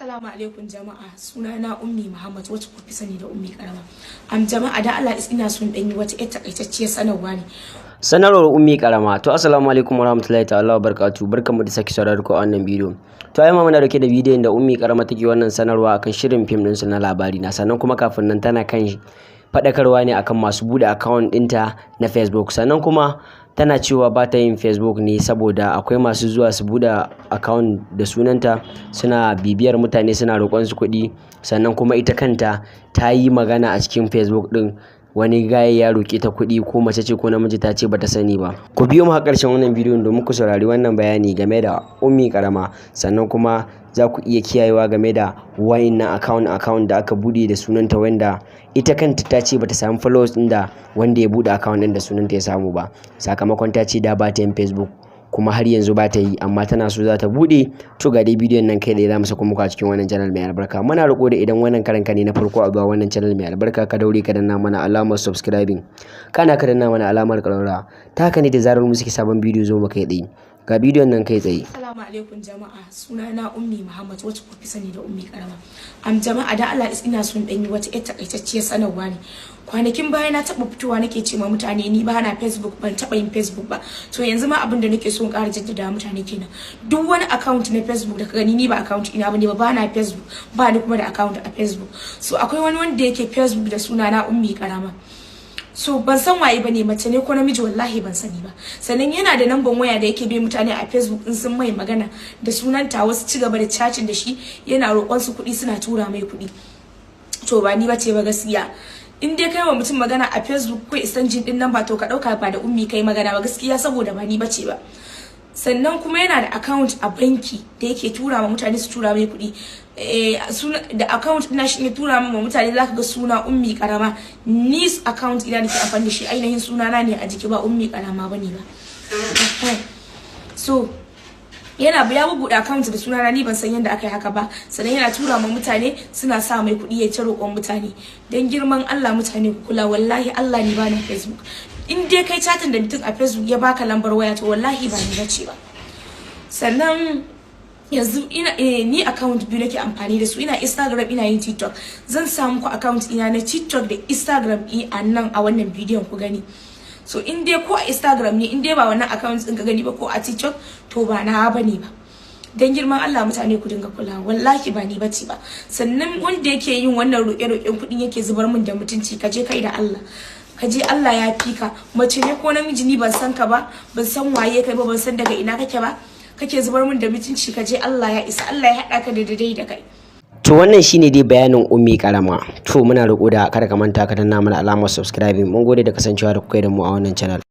Assalamu alaikum jama'a, sunana ummi Muhammad wacce kuka sani da ummi karama. Jama'a da Allah ina son dan yi wata takaitacciyar sanarwa ne. Sanarwar ummi karama. To assalamu alaikum warahmatullahi ta'ala wabarakatuh. Barkamu da sake sauraro ko wannan bidiyo. To ai muna dauke da bidiyon da ummi karama take wannan sanarwa akan shirin film din su na labari na. Sannan kuma kafin nan tana kan fadakarwa ne akan masu bude account dinta na Facebook. Sannan kuma tana cewa ba ta yin Facebook ne saboda akwai masu zuwa su bude account da sunanta suna bibiyar mutane suna roƙon su kuɗi. Sannan kuma ita kanta ta yi magana a cikin Facebook din, wani gaya ya roƙe ta kuɗi ko mace ce ko namiji ta ce bata sani ba. Ku biyo mu har ƙarshen wannan bidiyon domin ku saurari wannan bayani game da ummi karama. Sannan kuma za ku iya kiyayewa game da wayannan account da aka bude da sunanta, wanda ita kanta ta ce bata samu followers din da wanda ya bude account din da sunanta ya samu ba, sakamakon ta ce da ba ta yin Facebook kuma har yanzu ba ta yi, amma tana so za ta bude. To ga dai bidiyon nan kai da za mu saka muku a cikin wannan channel mai albarka. Muna roƙo da idan wannan karanka ne na farko a zuwa wannan channel mai albarka, ka daure ka danna mana alamar subscribing, kana ka danna mana alamar ƙararrawa, ta haka ne da zarar mu saki sabon bidiyo zo mu kai tsaye. Ga bidiyon nan kai tsaye. Assalamu alaikum jama'a, sunana ummi Muhammad wacce kuka sani da ummi karama. Jama'a da Allah ina son dan yi wata takaitacciyar sanarwa ne. Kwanakin baya na taba fitowa nake ce ma mutane ni ba na Facebook, ban taba yin Facebook ba. To yanzu ma abin da nake so in ƙara jaddada mutane kenan. Duk wani account na Facebook da ka gani ni ba account ina bane ba na Facebook, ba ni kuma da account a Facebook. So akwai wani wanda yake Facebook da sunana ummi karama. So ban san waye bane, mace ne ko namiji wallahi ban sani ba. Sannan yana da namban waya da yake bai mutane a Facebook in sun mai magana da sunanta, wasu ci gaba da chatting da shi, yana roƙon su kuɗi suna tura mai kuɗi. To ba ni bace ba gaskiya. In dai kai wa mutum magana a Facebook ko isanjin din nan ba, to ka dauka ba da ummi kai magana ba gaskiya, saboda ba ni bace ba. Sannan kuma yana da account a banki da yake tura ma mutane su tura mai kuɗi. Da account ina shi ne tura ma mutane, zaka ga suna ummi karama. Ni account ina nake amfani da shi, ainihin sunana ne a jiki, ba ummi karama bane ba. So yana ya bubuɗe account da sunana, ni ban san yadda aka yi haka ba. Sannan yana tura ma mutane suna sa mai kuɗi ya ta roƙon mutane. Dan girman Allah mutane ku kula, wallahi Allah ni bani Facebook. In dai kai chatin da mutum a Facebook ya baka lambar waya, to wallahi ba ni bace ba. Sannan yanzu ni account biyu nake amfani da su, ina Instagram ina yin TikTok. Zan samu ku account ina na TikTok da Instagram a nan a wannan bidiyon ku gani. So in dai ko a Instagram ne, in dai ba wannan account din ka gani ba, ko a TikTok, to ba na bane ba. Dan girman Allah mutane ku dinga kula, wallahi ba ni bace ba. Sannan wanda yake yin wannan roƙe-roƙen kuɗin yake zubar min da mutunci, kaje kai da Allah. Kaje Allah ya fika, mace ne ko namiji ni ban san ka ba, ban san waye kai ba, ban san daga ina kake ba, kake zubar min da mutunci, kaje Allah ya isa, Allah ya haɗa ka da dai da kai. To wannan shine dai bayanin ummi karama. To muna roƙo da kada ka manta ka danna mana alamar subscribing. Mun gode da kasancewa da kuka da mu a wannan channel.